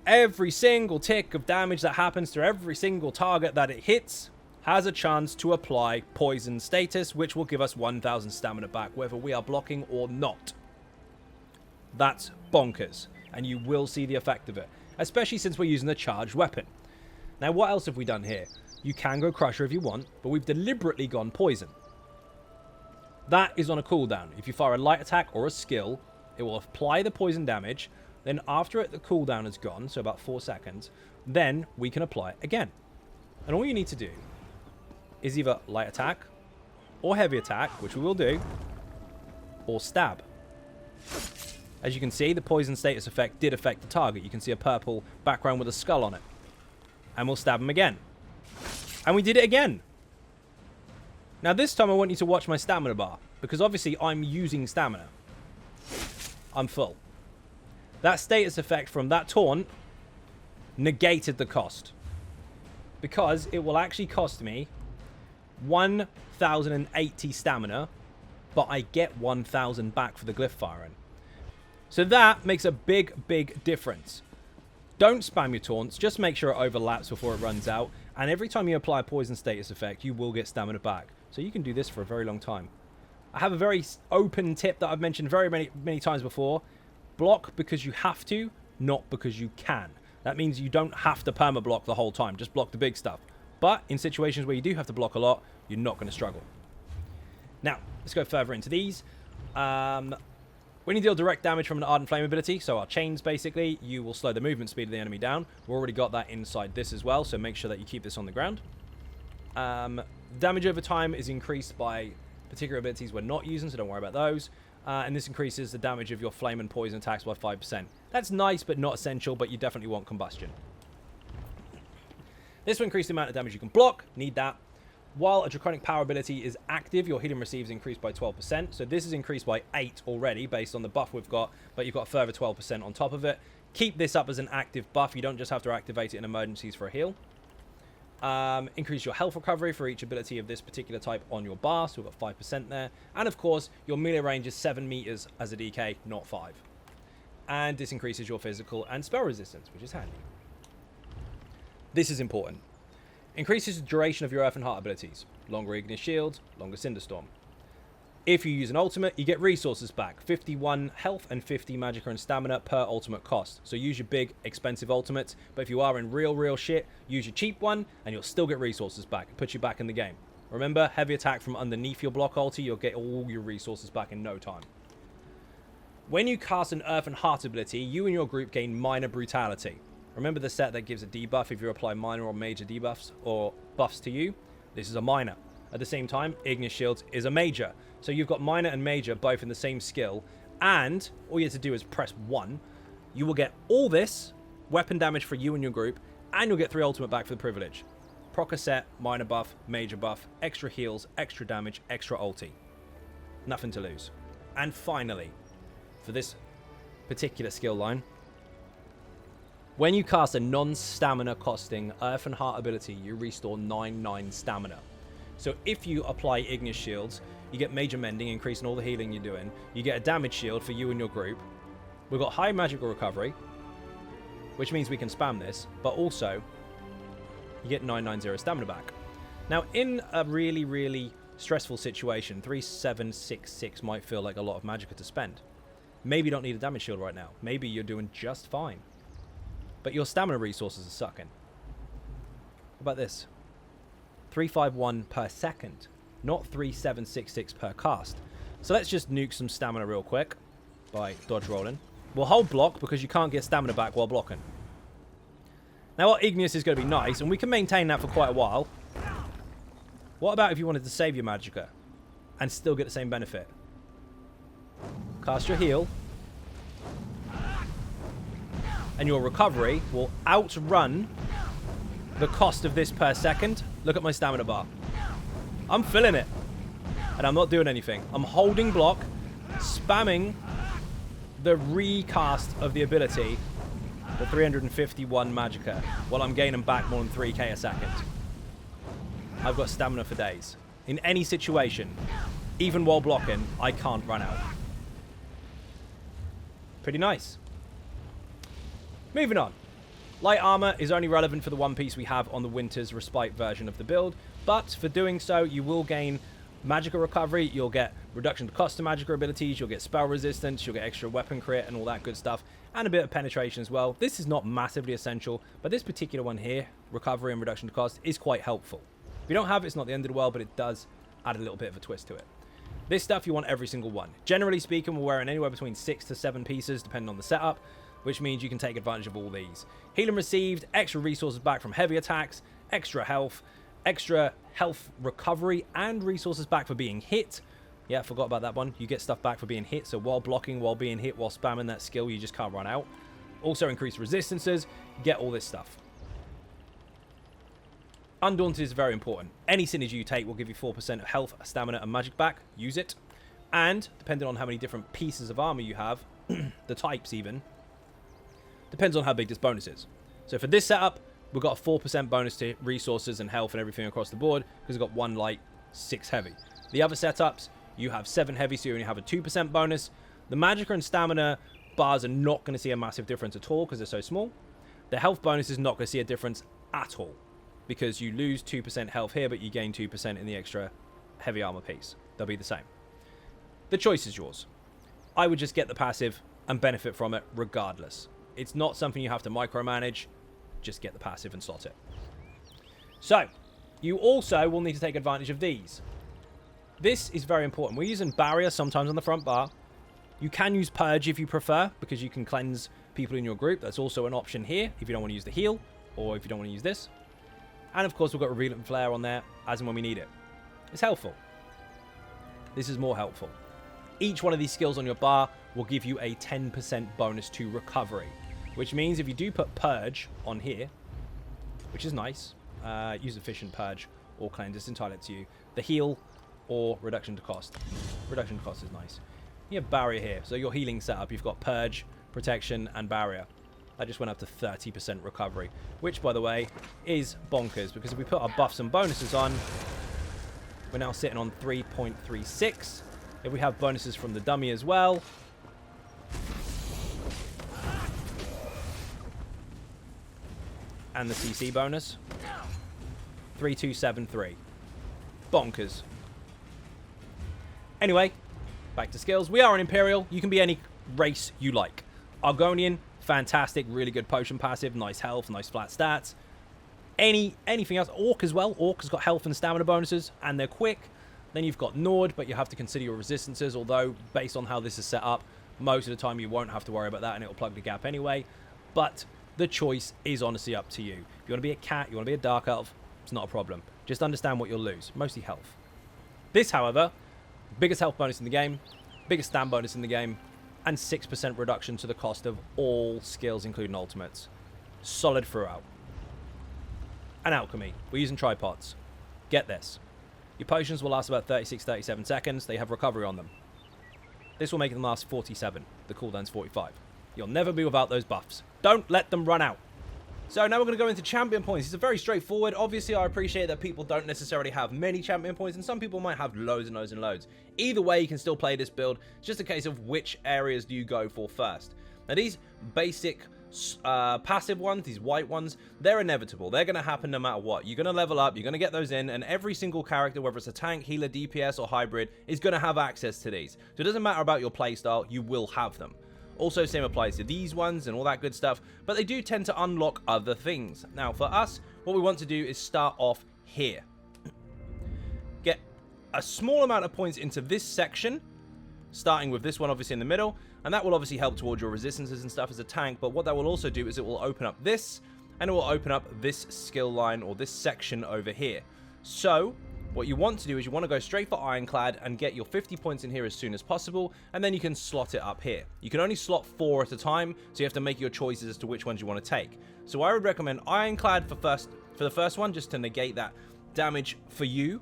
Every single tick of damage that happens to every single target that it hits has a chance to apply poison status, which will give us 1,000 stamina back, whether we are blocking or not. That's bonkers, and you will see the effect of it, especially since we're using a charged weapon. Now, what else have we done here? You can go Crusher if you want, but we've deliberately gone Poison. That is on a cooldown. If you fire a light attack or a skill, it will apply the poison damage. Then after it, the cooldown is gone, so about 4 seconds, then we can apply it again. And all you need to do is either light attack or heavy attack, which we will do, or stab. As you can see, the poison status effect did affect the target. You can see a purple background with a skull on it. And we'll stab him again. And we did it again. Now this time I want you to watch my stamina bar, because obviously I'm using stamina. I'm full. That status effect from that taunt negated the cost, because it will actually cost me 1,080 stamina, but I get 1,000 back for the glyph firing. So that makes a big difference. Don't spam your taunts, just make sure it overlaps before it runs out, and every time you apply a poison status effect, you will get stamina back. So you can do this for a very long time. I have a very open tip that I've mentioned very many times before. Block because you have to, not because you can. That means you don't have to perma-block the whole time. Just block the big stuff. But in situations where you do have to block a lot, you're not going to struggle. Now, let's go further into these. When you deal direct damage from an Ardent Flame ability, so our chains basically, you will slow the movement speed of the enemy down. We've already got that inside this as well, so make sure that you keep this on the ground. Damage over time is increased by particular abilities we're not using, so don't worry about those. And this increases the damage of your flame and poison attacks by 5%. That's nice, but not essential, but you definitely want combustion. This will increase the amount of damage you can block. Need that. While a Draconic Power ability is active, your healing receives increased by 12%. So this is increased by 8 already, based on the buff we've got, but you've got a further 12% on top of it. Keep this up as an active buff. You don't just have to activate it in emergencies for a heal. Increase your health recovery for each ability of this particular type on your bar, so we've got 5% there. And of course, your melee range is 7 meters as a DK, not 5. And this increases your physical and spell resistance, which is handy. This is important. Increases the duration of your Earth and Heart abilities. Longer Ignis Shield, longer Cinderstorm. If you use an ultimate, you get resources back. 51 health and 50 magicka and stamina per ultimate cost. So use your big, expensive ultimates. But if you are in real shit, use your cheap one, and you'll still get resources back. It puts you back in the game. Remember, heavy attack from underneath your block ulti, you'll get all your resources back in no time. When you cast an Earth and Heart ability, you and your group gain minor brutality. Remember the set that gives a debuff if you apply minor or major debuffs or buffs to you? This is a minor. At the same time, Ignis Shields is a major. So you've got minor and major both in the same skill. And all you have to do is press 1. You will get all this weapon damage for you and your group. And you'll get 3 ultimate back for the privilege. Proc a set, minor buff, major buff, extra heals, extra damage, extra ulti. Nothing to lose. And finally, for this particular skill line, when you cast a non-stamina costing Earth and Heart ability, you restore 9 stamina. So if you apply Ignis Shields, you get Major Mending, increasing all the healing you're doing. You get a damage shield for you and your group. We've got high magical recovery, which means we can spam this, but also you get 990 stamina back. Now, in a really stressful situation, 3766 might feel like a lot of magicka to spend. Maybe you don't need a damage shield right now. Maybe you're doing just fine. But your stamina resources are sucking. How about this? 351 per second, not 3766 per cast. So let's just nuke some stamina real quick by dodge rolling. We'll hold block because you can't get stamina back while blocking. Now our Ignis is going to be nice, and we can maintain that for quite a while. What about if you wanted to save your magicka and still get the same benefit? Cast your heal, and your recovery will outrun the cost of this per second. Look at my stamina bar. I'm filling it. And I'm not doing anything. I'm holding block, spamming the recast of the ability, the 351 Magicka, while I'm gaining back more than 3k a second. I've got stamina for days. In any situation, even while blocking, I can't run out. Pretty nice. Moving on. Light armor is only relevant for the one piece we have on the Winter's Respite version of the build, but for doing so, you will gain Magicka recovery, you'll get reduction to cost of Magicka abilities, you'll get spell resistance, you'll get extra weapon crit and all that good stuff, and a bit of penetration as well. This is not massively essential, but this particular one here, recovery and reduction to cost, is quite helpful. If you don't have it, it's not the end of the world, but it does add a little bit of a twist to it. This stuff, you want every single one. Generally speaking, we're wearing anywhere between 6 to 7 pieces, depending on the setup, which means you can take advantage of all these. Healing received, extra resources back from heavy attacks, extra health recovery, and resources back for being hit. Yeah, I forgot about that one. You get stuff back for being hit, so while blocking, while being hit, while spamming that skill, you just can't run out. Also increased resistances, get all this stuff. Undaunted is very important. Any synergy you take will give you 4% of health, stamina, and magic back. Use it. And, depending on how many different pieces of armor you have, the types even, depends on how big this bonus is. So for this setup, we've got a 4% bonus to resources and health and everything across the board, because we've got 1 light, 6 heavy. The other setups, you have 7 heavy, so you only have a 2% bonus. The Magicka and stamina bars are not going to see a massive difference at all, because they're so small. The health bonus is not going to see a difference at all, because you lose 2% health here, but you gain 2% in the extra heavy armor piece. They'll be the same. The choice is yours. I would just get the passive and benefit from it regardless. It's not something you have to micromanage. Just get the passive and slot it. So, you also will need to take advantage of these. This is very important. We're using Barrier sometimes on the front bar. You can use Purge if you prefer, because you can cleanse people in your group. That's also an option here if you don't want to use the heal, or if you don't want to use this. And of course, we've got Revealant Flare on there as and when we need it. It's helpful. This is more helpful. Each one of these skills on your bar will give you a 10% bonus to recovery, which means if you do put Purge on here, which is nice, use Efficient Purge or Cleanse, it's entirely up to you. The heal or Reduction to Cost. Reduction to Cost is nice. You have Barrier here, so your healing setup, you've got Purge, Protection, and Barrier. That just went up to 30% recovery, which, by the way, is bonkers, because if we put our buffs and bonuses on, we're now sitting on 3.36. If we have bonuses from the dummy as well, and the CC bonus, 3273. Bonkers. Anyway, back to skills. We are an Imperial. You can be any race you like. Argonian, fantastic, really good potion passive, nice health, nice flat stats. Anything else? Orc as well. Orc has got health and stamina bonuses, and they're quick. Then you've got Nord, but you have to consider your resistances, although based on how this is set up, most of the time you won't have to worry about that, and it'll plug the gap anyway. But the choice is honestly up to you. If you want to be a cat, you want to be a dark elf, it's not a problem. Just understand what you'll lose, mostly health. This, however, biggest health bonus in the game, biggest stam bonus in the game, and 6% reduction to the cost of all skills, including ultimates. Solid throughout. And alchemy. We're using tripods. Get this. Your potions will last about 36-37 seconds. They have recovery on them. This will make them last 47. The cooldown's 45. You'll never be without those buffs. Don't let them run out. So now we're going to go into champion points. It's very straightforward. Obviously, I appreciate that people don't necessarily have many champion points, and some people might have loads and loads and loads. Either way, you can still play this build. It's just a case of which areas do you go for first. Now, these basic passive ones, these white ones, they're inevitable. They're going to happen no matter what. You're going to level up, you're going to get those in, and every single character, whether it's a tank, healer, DPS, or hybrid, is going to have access to these. So it doesn't matter about your playstyle, you will have them. Also, same applies to these ones and all that good stuff, but they do tend to unlock other things. Now, for us, what we want to do is start off here. Get a small amount of points into this section, starting with this one obviously in the middle, and that will obviously help towards your resistances and stuff as a tank, but what that will also do is it will open up this, and it will open up this skill line or this section over here. So what you want to do is you want to go straight for Ironclad and get your 50 points in here as soon as possible, and then you can slot it up here. You can only slot 4 at a time, so you have to make your choices as to which ones you want to take. So I would recommend Ironclad for the first one, just to negate that damage for you.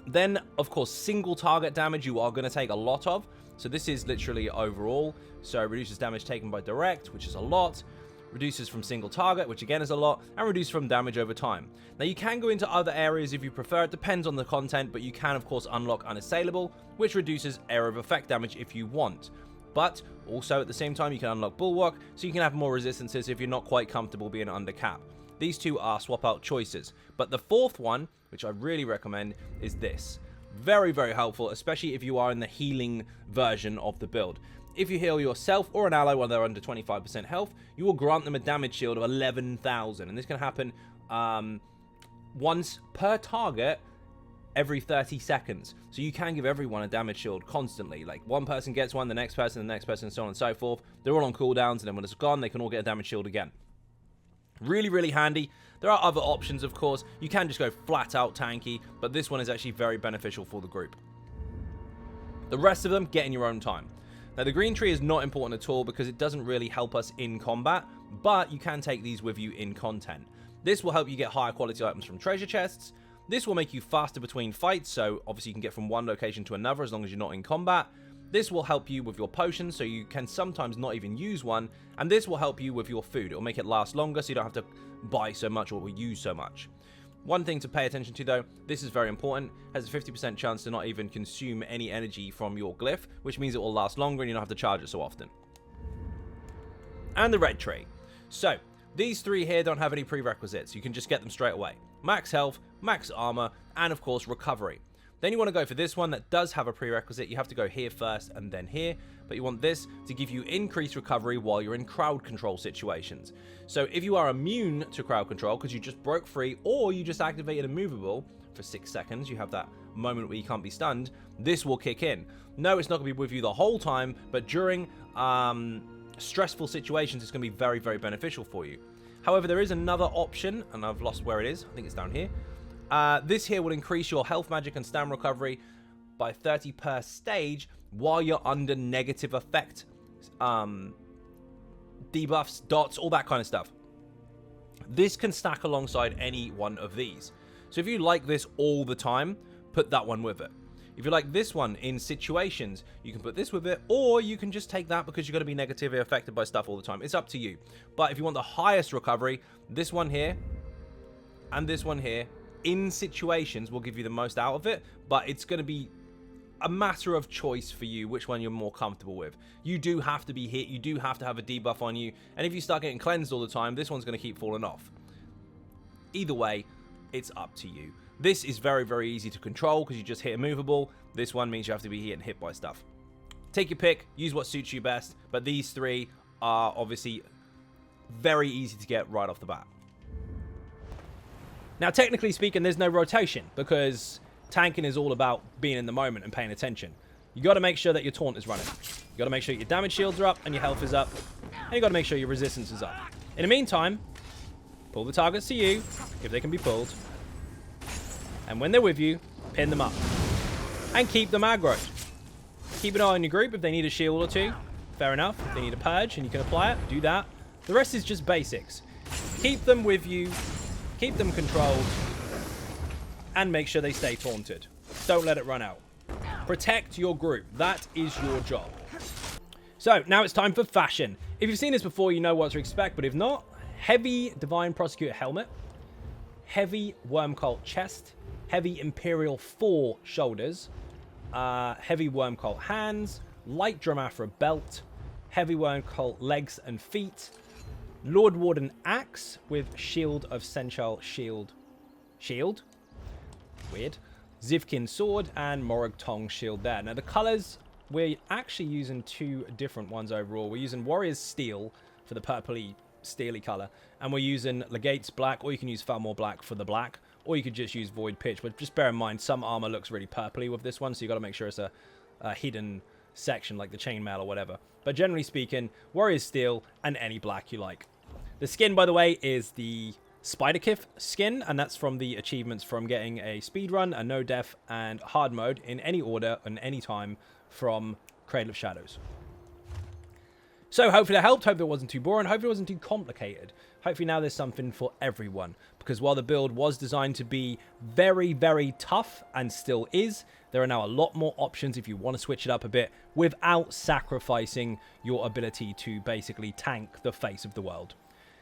Then, of course, single target damage you are going to take a lot of. So this is literally overall. So reduces damage taken by direct, which is a lot. Reduces from single target, which again is a lot, and reduces from damage over time. Now you can go into other areas if you prefer, it depends on the content, but you can of course unlock Unassailable, which reduces area of effect damage if you want. But also at the same time you can unlock Bulwark, so you can have more resistances if you're not quite comfortable being under cap. These two are swap out choices, but the fourth one, which I really recommend, is this. Very, very helpful, especially if you are in the healing version of the build. If you heal yourself or an ally while they're under 25% health, you will grant them a damage shield of 11,000. And this can happen once per target every 30 seconds. So you can give everyone a damage shield constantly. Like one person gets one, the next person, so on and so forth. They're all on cooldowns, and then when it's gone, they can all get a damage shield again. Really, really handy. There are other options, of course. You can just go flat out tanky, but this one is actually very beneficial for the group. The rest of them, get in your own time. Now, the green tree is not important at all because it doesn't really help us in combat, but you can take these with you in content. This will help you get higher quality items from treasure chests. This will make you faster between fights, so obviously you can get from one location to another as long as you're not in combat. This will help you with your potions, so you can sometimes not even use one, and this will help you with your food. It will make it last longer, so you don't have to buy so much or use so much. One thing to pay attention to though, this is very important, has a 50% chance to not even consume any energy from your glyph, which means it will last longer and you don't have to charge it so often. And the red tree. So, these three here don't have any prerequisites, you can just get them straight away. Max health, max armor, and of course recovery. Then you want to go for this one that does have a prerequisite. You have to go here first and then here, but you want this to give you increased recovery while you're in crowd control situations. So if you are immune to crowd control because you just broke free or you just activated immovable for 6 seconds, you have that moment where you can't be stunned, this will kick in. No, it's not going to be with you the whole time, but during stressful situations, it's going to be very, very beneficial for you. However, there is another option, and I've lost where it is. I think it's down here. This here will increase your health, magic, and stamina recovery by 30 per stage while you're under negative effect. Debuffs, dots, all that kind of stuff. This can stack alongside any one of these. So if you like this all the time, put that one with it. If you like this one in situations, you can put this with it, or you can just take that because you're going to be negatively affected by stuff all the time. It's up to you. But if you want the highest recovery, this one here and this one here in situations will give you the most out of it, but it's going to be a matter of choice for you which one you're more comfortable with. You do have to be hit, you do have to have a debuff on you, and if you start getting cleansed all the time, this one's going to keep falling off. Either way, it's up to you. This is very, very easy to control because you just hit immovable. This one means you have to be getting hit by stuff. Take your pick, use what suits you best, but these three are obviously very easy to get right off the bat. Now, technically speaking, there's no rotation because tanking is all about being in the moment and paying attention. You got to make sure that your taunt is running. You got to make sure your damage shields are up and your health is up. And you got to make sure your resistance is up. In the meantime, pull the targets to you if they can be pulled. And when they're with you, pin them up. And keep them aggroed. Keep an eye on your group if they need a shield or two. Fair enough. If they need a purge and you can apply it, do that. The rest is just basics. Keep them with you. Keep them controlled. And make sure they stay taunted. Don't let it run out. Protect your group. That is your job. So, now it's time for fashion. If you've seen this before, you know what to expect. But if not, heavy Divine Prosecutor helmet. Heavy Worm Cult chest. Heavy Imperial 4 shoulders. Heavy Worm Cult hands. Light Dromafra belt. Heavy Worm Cult legs and feet. Lord Warden axe with Shield of Senchal shield. Weird. Zivkin sword and Morag Tong shield there. Now the colors, we're actually using two different ones overall. We're using Warrior's Steel for the purpley steely color, and we're using Legate's black, or you can use Falmore black for the black, or you could just use Void Pitch. But just bear in mind, some armor looks really purpley with this one, so you got to make sure it's a hidden section like the chainmail or whatever. But generally speaking, Warrior's Steel and any black you like. The skin, by the way, is the Spiderkith skin, and that's from the achievements from getting a speedrun, a no death, and hard mode in any order and any time from Cradle of Shadows. So hopefully that helped. Hopefully it wasn't too boring. Hopefully it wasn't too complicated. Hopefully now there's something for everyone. Because while the build was designed to be very, very tough, and still is, there are now a lot more options if you want to switch it up a bit without sacrificing your ability to basically tank the face of the world.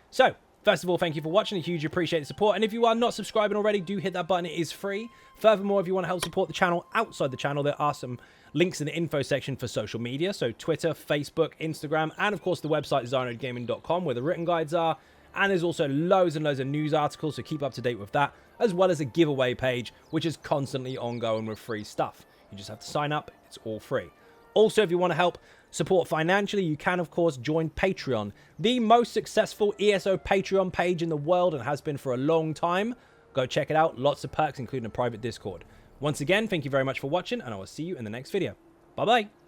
So, first of all, thank you for watching. I hugely appreciate the support. And if you are not subscribing already, do hit that button. It is free. Furthermore, if you want to help support the channel outside the channel, there are some links in the info section for social media. So Twitter, Facebook, Instagram, and of course the website ZynodeGaming.com where the written guides are. And there's also loads and loads of news articles, so keep up to date with that, as well as a giveaway page, which is constantly ongoing with free stuff. You just have to sign up. It's all free. Also, if you want to help support financially, you can, of course, join Patreon, the most successful ESO Patreon page in the world and has been for a long time. Go check it out. Lots of perks, including a private Discord. Once again, thank you very much for watching, and I will see you in the next video. Bye-bye.